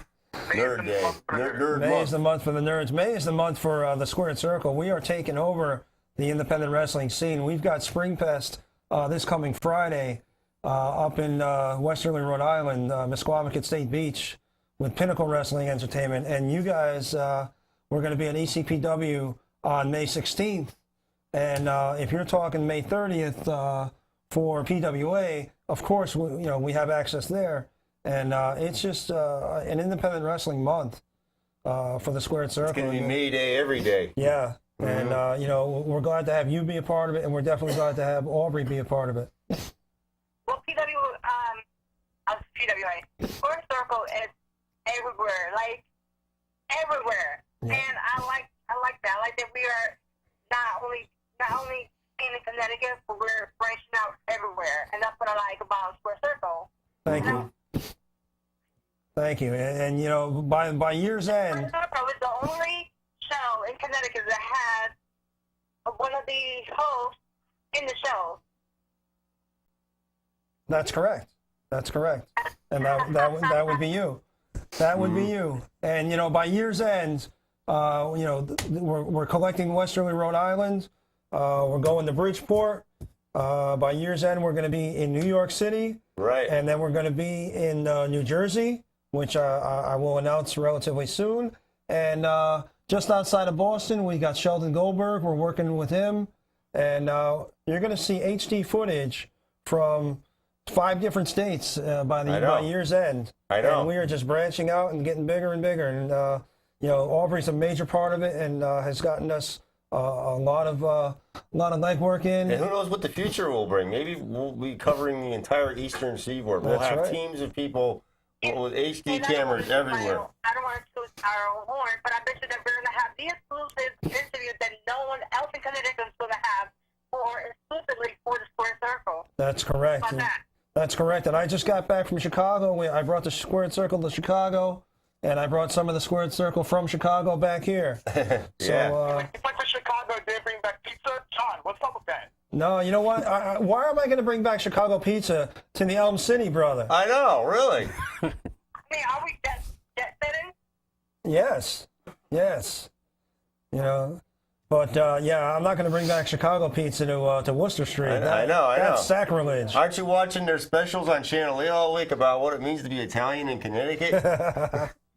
May is Nerd the Day. month for nerds. Nerd May month. is the month for the nerds. May is the month for the Squared Circle. We are taking over the independent wrestling scene. We've got Spring Fest this coming Friday up in Westerly, Rhode Island, Mesquavicut State Beach, with Pinnacle Wrestling Entertainment. And you guys, we're going to be at ECPW on May 16th. And if you're talking May 30th for PWA, of course, we have access there. And it's just an independent wrestling month for the Squared Circle. It's going to be May Day every day. Yeah. And, we're glad to have you be a part of it, and we're definitely glad to have Aubrey be a part of it. Well, PWA, Square Circle is everywhere, like everywhere. Yeah. And I like that. I like that we are not only in Connecticut, but we're branching out everywhere. And that's what I like about Square Circle. Thank you. Thank you. And by year's end, Square Circle is the only show in Connecticut that has one of the hosts in the show. that's correct. That's correct. And that would be you. That would be you. And, by year's end, we're collecting Westerly, Rhode Island. We're going to Bridgeport. By year's end, we're going to be in New York City. Right. And then we're going to be in New Jersey, which I will announce relatively soon. And just outside of Boston, we got Sheldon Goldberg. We're working with him. And you're going to see HD footage from 5 different states by year's end. I know. And we are just branching out and getting bigger and bigger. And, Aubrey's a major part of it and has gotten us a lot of legwork in. And who knows what the future will bring? Maybe we'll be covering the entire Eastern Seaboard. We'll That's have right. teams of people with HD And cameras everywhere. I don't want to toot our own horn, but I bet you that we're going to have the exclusive interviews that no one else in Connecticut is going to have exclusively for the Square Circle. That's correct. How about that? That's correct. And I just got back from Chicago. I brought the Squared Circle to Chicago, and I brought some of the Squared Circle from Chicago back here. Yeah. So, You went to Chicago, did bring back pizza? John, what's up with that? no, you know what? Why am I going to bring back Chicago pizza to the Elm City, brother? I know, really. I mean, are we jet setting? Yes. Yes. But, I'm not going to bring back Chicago pizza to Worcester Street. I know. That's sacrilege. Aren't you watching their specials on Channel 8 all week about what it means to be Italian in Connecticut?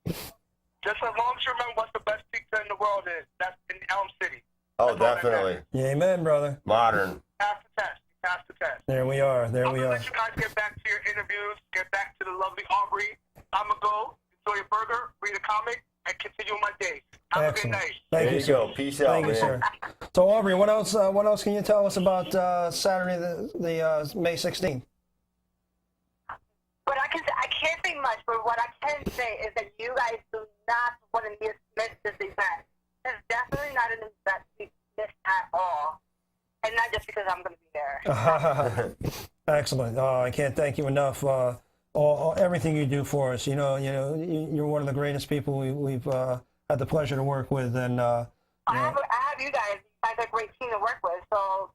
Just as long as you remember what the best pizza in the world is, that's in Elm City. Oh, That's all that definitely. matters. Yeah, amen, brother. Modern. Pass the test. Pass the test. There we are. There I'm we going to are. let you guys get back to your interviews, get back to the lovely Aubrey. I'm going to go, enjoy your burger, read a comic, and continue my day. Have a good Excellent. night. Thank There you, you sir. go. Peace out, Thank you, man. sir. So, Aubrey, what else can you tell us about Saturday, the May 16th? But I can't say much, but what I can say is that you guys do not want to miss this event. It's definitely not an event to be missed at all. And not just because I'm going to be there. Excellent. I can't thank you enough. Everything you do for us. You're one of the greatest people we've had the pleasure to work with. And I have you guys. You guys are a great team to work with. So,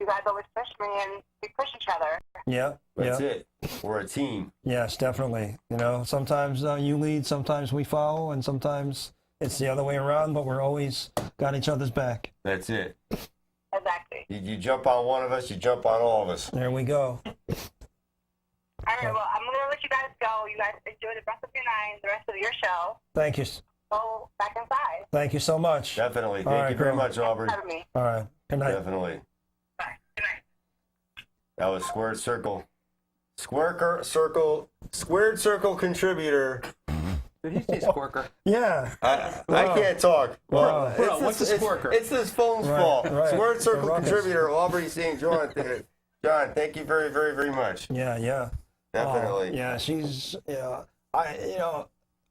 you guys always push me and we push each other. Yeah, That's yeah. it. We're a team. Yes, definitely. You know, sometimes you lead, sometimes we follow, and sometimes it's the other way around, but we're always got each other's back. That's it. Exactly. You jump on one of us, you jump on all of us. There we go. All right, well, I'm going to let you guys go. You guys enjoy the rest of your night, the rest of your show. Thank you. Go back inside. Thank you so much. Definitely. All Thank right, you very girl. much, Aubrey. Pardon me. All right. Good night. Definitely. Bye. Good night. That was Squared Circle. Squared Circle contributor. Did he say squirker? Yeah. I Wow. can't talk. Wow. Bro, what's a squirker? It's this phone's Right, fault. right. Squared The Circle ruckus. contributor, Aubrey St. John. John, thank you very, very, very much. Yeah, yeah. Definitely. Yeah, she's,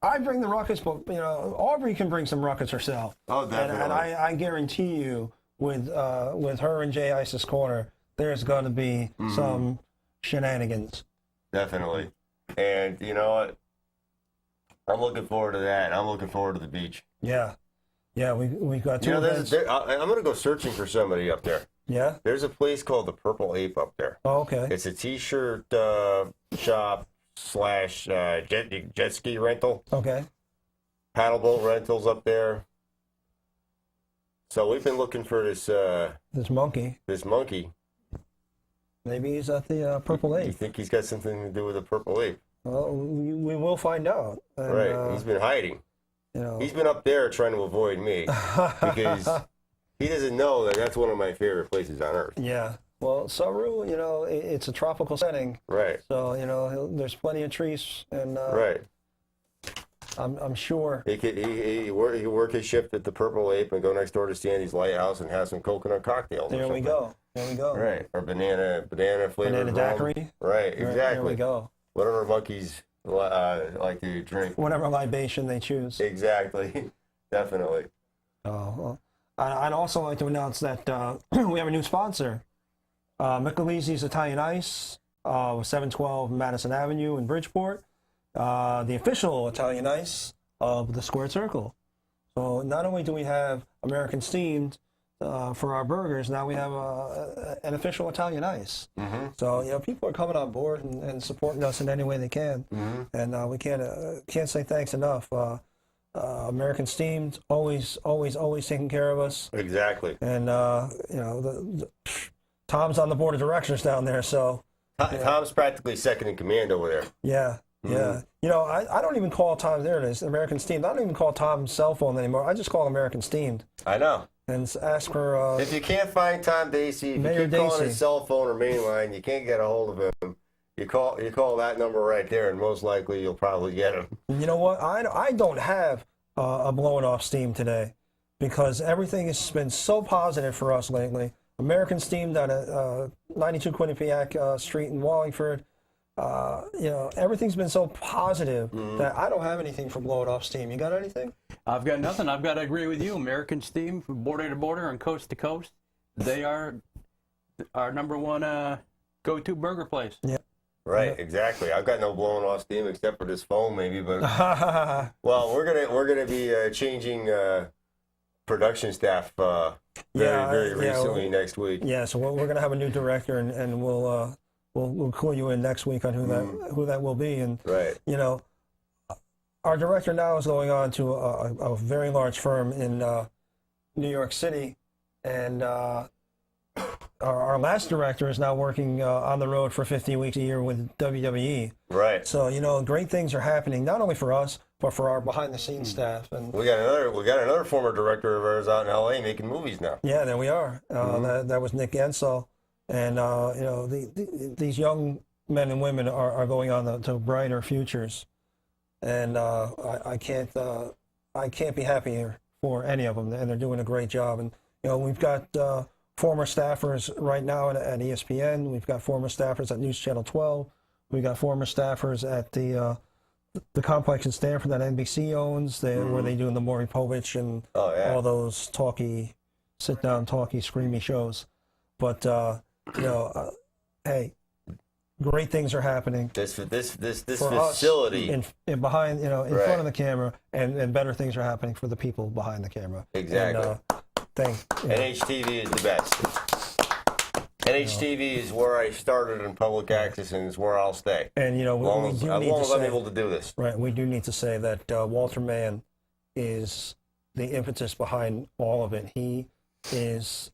I bring the ruckus, but, Aubrey can bring some ruckus herself. Oh, And definitely. I guarantee you, with her and Jay Ice's corner, there's going to be some shenanigans. Definitely. And you know what? I'm looking forward to that. I'm looking forward to the beach. Yeah. Yeah, we've got two You know, events. I'm going to go searching for somebody up there. Yeah? There's a place called the Purple Ape up there. Oh, okay. It's a t-shirt shop / jet ski rental, Okay. paddle boat rentals up there. So we've been looking for this This monkey, this monkey. maybe he's at the Purple Do you Ape. think he's got something to do with the Purple Ape? Well, we will find out. And, Right. He's been hiding. He's been up there trying to avoid me because he doesn't know that that's one of my favorite places on earth. Yeah. Well, Saru, it's a tropical setting, Right. so there's plenty of trees, and Right. I'm sure. He could work his shift at the Purple Ape and go next door to Sandy's Lighthouse and have some coconut cocktails. or There we something. go. There we go. Right. Or banana flavored Banana rum. daiquiri. Right. There Exactly. we go. Whatever monkeys like to drink. Whatever libation they choose. Exactly. Definitely. Well, I'd also like to announce that we have a new sponsor. Michelizzi's Italian Ice, 712 Madison Avenue in Bridgeport. The official Italian Ice of the Squared Circle. So not only do we have American Steamed for our burgers, now we have an official Italian Ice. Mm-hmm. So people are coming on board and supporting us in any way they can, and we can't say thanks enough. American Steamed always taking care of us, Exactly. and Tom's on the board of directors down there, so Tom's practically second in command over there. yeah. Yeah, I don't even call Tom. There it is, American Steamed. I don't even call Tom's cell phone anymore. I just call American Steamed I know. and ask for. If you can't find Tom Dacey, if Mayor you keep calling Dacey. his cell phone or main line, you can't get a hold of him. You call that number right there, and most likely you'll probably get him. You know what? I don't have a blowing off steam today because everything has been so positive for us lately. American Steamed on 92 Quinnipiac Street in Wallingford. Everything's been so positive that I don't have anything for blowing off steam. You got anything? I've got nothing. I've got to agree with you. American Steam, from border to border and coast to coast, they are our number one go-to burger place. Right, exactly. I've got no blowing off steam except for this phone, maybe. But well, we're gonna be changing production staff very recently next week. Yeah, so we're going to have a new director, and we'll call you in next week on who that will be. And Right. Our director now is going on to a very large firm in New York City, and our last director is now working on the road for 50 weeks a year with WWE. Right. So great things are happening not only for us but for our behind-the-scenes staff. And We got another former director of ours out in L.A. making movies now. yeah, there we are. That was Nick Gensel, and these young men and women are going on to brighter futures, and I can't be happier for any of them, and they're doing a great job. And we've got former staffers right now at ESPN. We've got former staffers at News Channel 12. We've got former staffers at the complex in Stanford that NBC owns, where they do the Maury Povich and Oh yeah. all those sit-down, screamy shows. But hey, great things are happening This for facility. us in behind, in Right. front of the camera, and better things are happening for the people behind the camera. Exactly. And, NHTV is the best. NHTV is where I started in public access, and is where I'll stay. And you know, As long we as, do as need long to as I'm say, able to do this. right, we do need to say that Walter Mann is the impetus behind all of it. He is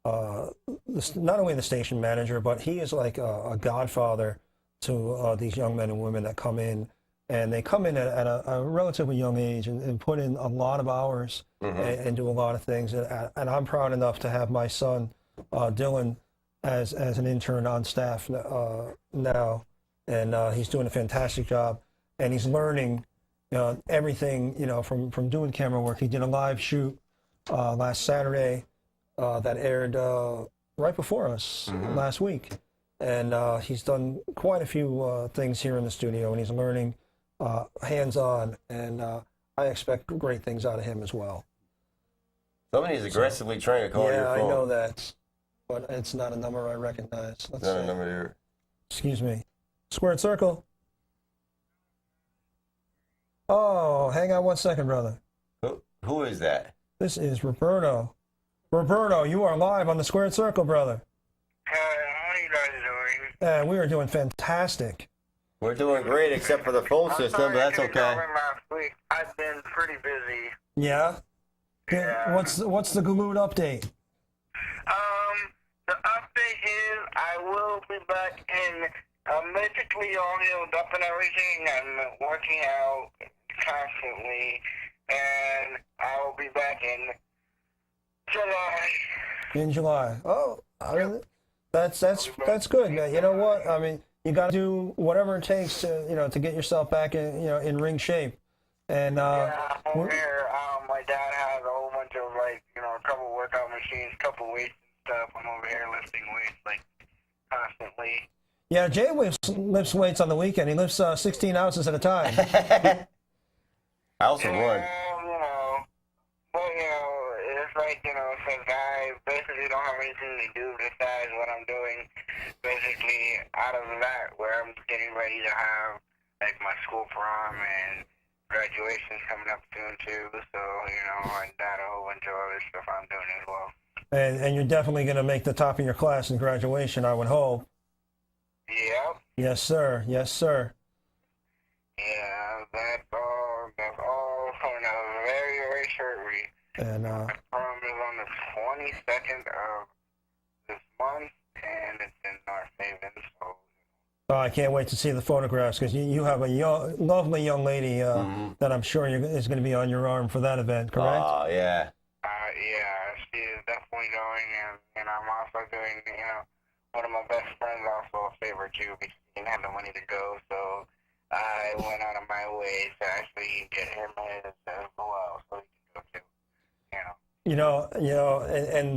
not only the station manager, but he is like a godfather to these young men and women that come in. And they come in at a relatively young age and put in a lot of hours and do a lot of things. And I'm proud enough to have my son, Dylan, as an intern on staff now. And he's doing a fantastic job. And he's learning everything, from doing camera work. He did a live shoot last Saturday that aired right before us last week. And he's done quite a few things here in the studio, and he's learning hands-on, and I expect great things out of him as well. Somebody's aggressively trying to call your Yeah, phone. I know that, but it's not a number I recognize. Let's Not a see. number here. Excuse me. Squared Circle. Oh, hang on one second, brother. Who is that? This is Roberto. Roberto, you are live on the Squared Circle, brother. How are you guys doing? We are doing fantastic. We're doing great, except for the phone system, but that's okay. Last week. I've been pretty busy. Yeah? Yeah. What's the Galoot update? The update is I will be back in. I'm basically all healed up and everything. I'm working out constantly, and I will be back in July. In July. Oh, I mean, that's good. Now, you know what? I mean, you got to do whatever it takes to to get yourself back in ring shape. And Yeah, I'm we're- here. My dad has a whole bunch of a couple workout machines, couple weights and stuff. I'm over here lifting weights constantly. yeah, Jay lifts weights on the weekend. He lifts 16 ounces at a time. I also run. But it's since I basically don't have anything to do besides what I'm doing, basically out of that, where I'm getting ready to have my school prom and graduation's coming up soon too, so and that a whole bunch of other stuff I'm doing as well. And you're definitely going to make the top of your class in graduation, I would hope. Yep. Yes, sir. Yes, sir. Yeah, that's all coming out very, very shortly. And My prom is on the 22nd of this month, and it's in North Haven, so. I can't wait to see the photographs, because you have a lovely young lady that I'm sure is going to be on your arm for that event, correct? Oh, yeah. Yeah, she is definitely going, and I'm also doing, one of my best friends also a favor too, because he didn't have the money to go, so I went out of my way to actually get him his as well, so he can go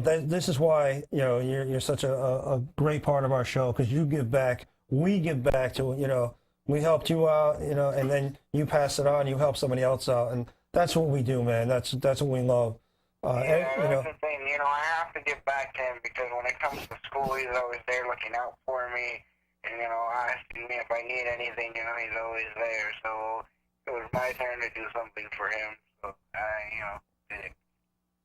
too, This is why you're such a great part of our show, because you give back. We give back to we helped you out, and then you pass it on. You help somebody else out, and that's what we do, man. That's what we love. Yeah, that's the thing. I have to get back to him because when it comes to school, he's always there looking out for me, and asking me if I need anything. He's always there. So it was my turn to do something for him. So I, did it.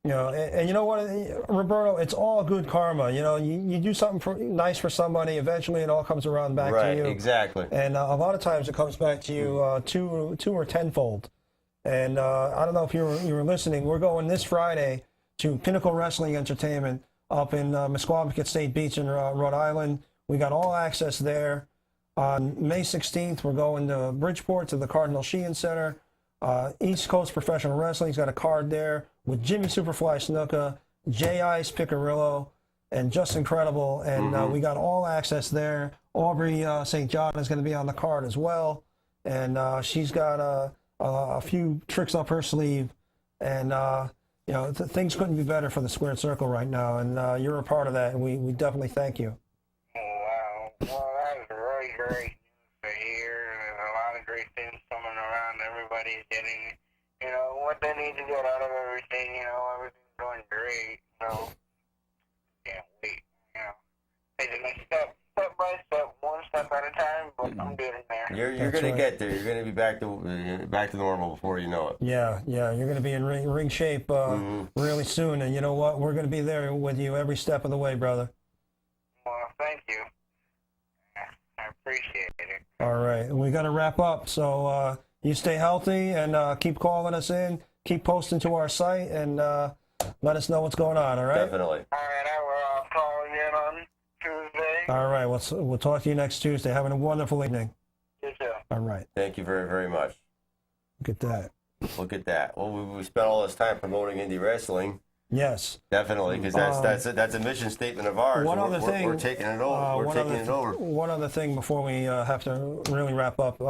And you know what, Roberto, it's all good karma. You do something nice for somebody, eventually it all comes around back to you. Right, exactly. And a lot of times it comes back to you two or tenfold. And I don't know if you were listening. We're going this Friday to Pinnacle Wrestling Entertainment up in Mesquabic at State Beach in Rhode Island. We got all access there. On May 16th, we're going to Bridgeport to the Cardinal Sheehan Center. East Coast Professional Wrestling's got a card there with Jimmy Superfly Snuka, Jay Ice Picarillo, and Just Incredible. And we got all access there. Aubrey St. John is going to be on the card as well. And she's got a few tricks up her sleeve. And, things couldn't be better for the Squared Circle right now. And you're a part of that, and we definitely thank you. Oh, wow. Well, that is really great news to hear. There's a lot of great things coming around. Everybody's getting, what they need to get out of everything. Everything's going great. So, can't wait. Taking it step by step, one step at a time, but I'm getting there. You're That's going right. to get there. You're going to be back to normal before you know it. Yeah, you're going to be in ring shape really soon. And you know what? We're going to be there with you every step of the way, brother. Well, Appreciate it. All right, we got to wrap up. So you stay healthy and keep calling us in. Keep posting to our site and let us know what's going on. All right. Definitely. All right, I will call again on Tuesday. All right. We'll talk to you next Tuesday. Having a wonderful evening. You too. All right. Thank you very, very much. Look at that. Look at that. Well, we spent all this time promoting indie wrestling. Yes. Definitely, because that's a mission statement of ours. One other thing. We're taking it over. We're taking it over. One other thing before we have to really wrap up.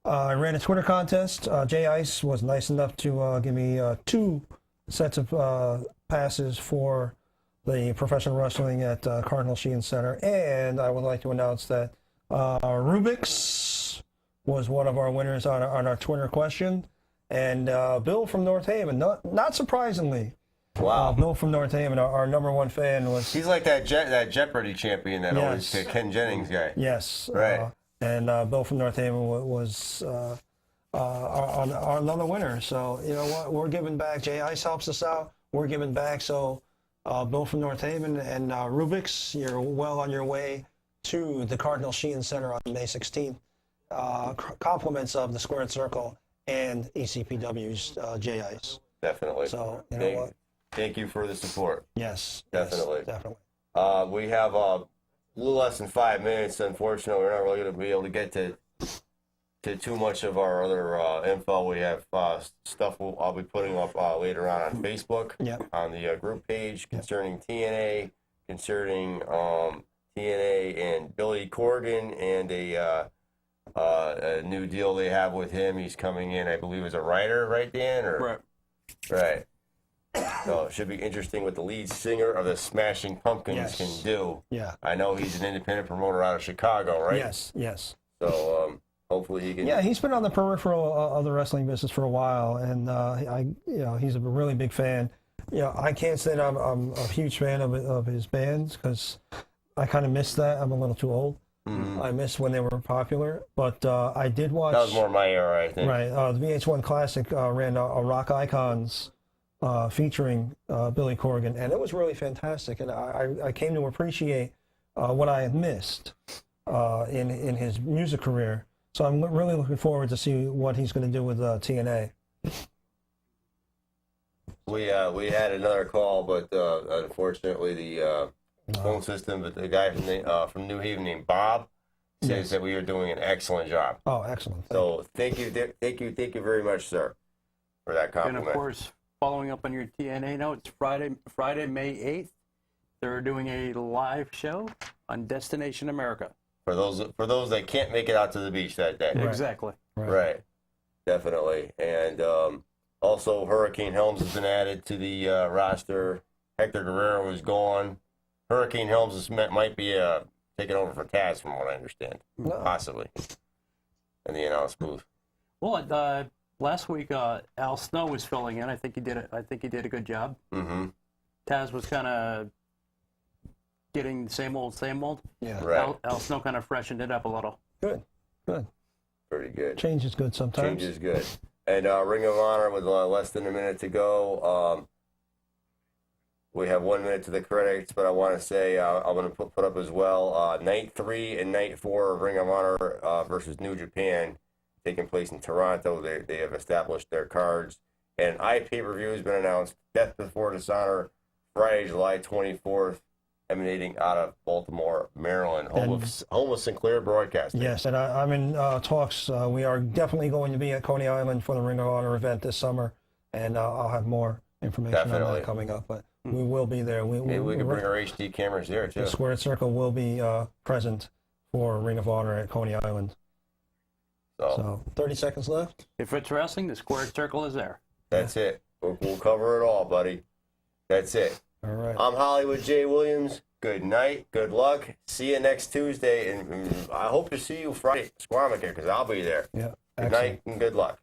I ran a Twitter contest. Jay Ice was nice enough to give me 2 sets of passes for the professional wrestling at Cardinal Sheehan Center. And I would like to announce that Rubix was one of our winners on our Twitter question. And Bill from North Haven, not surprisingly, Wow. Bill from North Haven, our number 1 fan, was... He's like that Jeopardy champion that always Ken Jennings guy. Yes. Right. And Bill from North Haven was our another winner. So, you know what? We're giving back. Jay Ice helps us out. We're giving back. So, Bill from North Haven and Rubix, you're well on your way to the Cardinal Sheehan Center on May 16th. Compliments of the Squared Circle and ECPW's Jay Ice. Definitely. So, you know what? Thank you for the support. Yes. Definitely. Yes, definitely. We have a little less than 5 minutes. Unfortunately, we're not really going to be able to get to too much of our other info. We have stuff I'll be putting up later on Facebook, on the group page concerning TNA, concerning TNA and Billy Corgan and a new deal they have with him. He's coming in, I believe, as a writer, right, Dan? Or, right. So it should be interesting what the lead singer of the Smashing Pumpkins can do. Yeah. I know he's an independent promoter out of Chicago, right? Yes. So hopefully he can. Yeah, he's been on the peripheral of the wrestling business for a while, and he's a really big fan. I can't say that I'm a huge fan of his bands because I kind of miss that. I'm a little too old. Mm-hmm. I miss when they were popular, but I did watch. That was more my era, I think. Right, the VH1 Classic ran a Rock Icons featuring Billy Corgan, and it was really fantastic. And I came to appreciate what I had missed in his music career. So I'm really looking forward to see what he's going to do with TNA. We had another call, but unfortunately the phone system. But the guy from New Haven named Bob says that we are doing an excellent job. Oh, excellent! So thank you very much, sir, for that compliment. And of course, following up on your TNA note, it's Friday, May 8th. They're doing a live show on Destination America. For those that can't make it out to the beach that day. Right. Exactly. Right. Definitely. And also Hurricane Helms has been added to the roster. Hector Guerrero is gone. Hurricane Helms might be taking over for Taz, from what I understand. No. Possibly. In the announce booth. Well, last week Al Snow was filling in. I think he did a good job. Mm-hmm. Taz was kind of getting the same old. Yeah. Right. Al Snow kind of freshened it up a little. Good. Pretty good. Change is good sometimes. Change is good. And Ring of Honor with less than a minute to go. We have 1 minute to the credits, but I want to say I'm going to put up as well Night 3 and Night 4 of Ring of Honor versus New Japan taking place in Toronto. They have established their cards. And iPay-per-view has been announced. Death Before Dishonor, Friday, July 24th, emanating out of Baltimore, Maryland, home of Sinclair Broadcasting. Yes, and I'm in talks. We are definitely going to be at Coney Island for the Ring of Honor event this summer, and I'll have more information on that coming up. But we will be there. Maybe we can bring our HD cameras there, too. The Squared Circle will be present for Ring of Honor at Coney Island. So 30 seconds left. If it's wrestling, the Squared Circle is there. That's it. We'll cover it all, buddy. That's it. All right. I'm Hollywood J. Williams. Good night. Good luck. See you next Tuesday. And I hope to see you Friday, Squamish, because I'll be there. Yeah. Good night and good luck.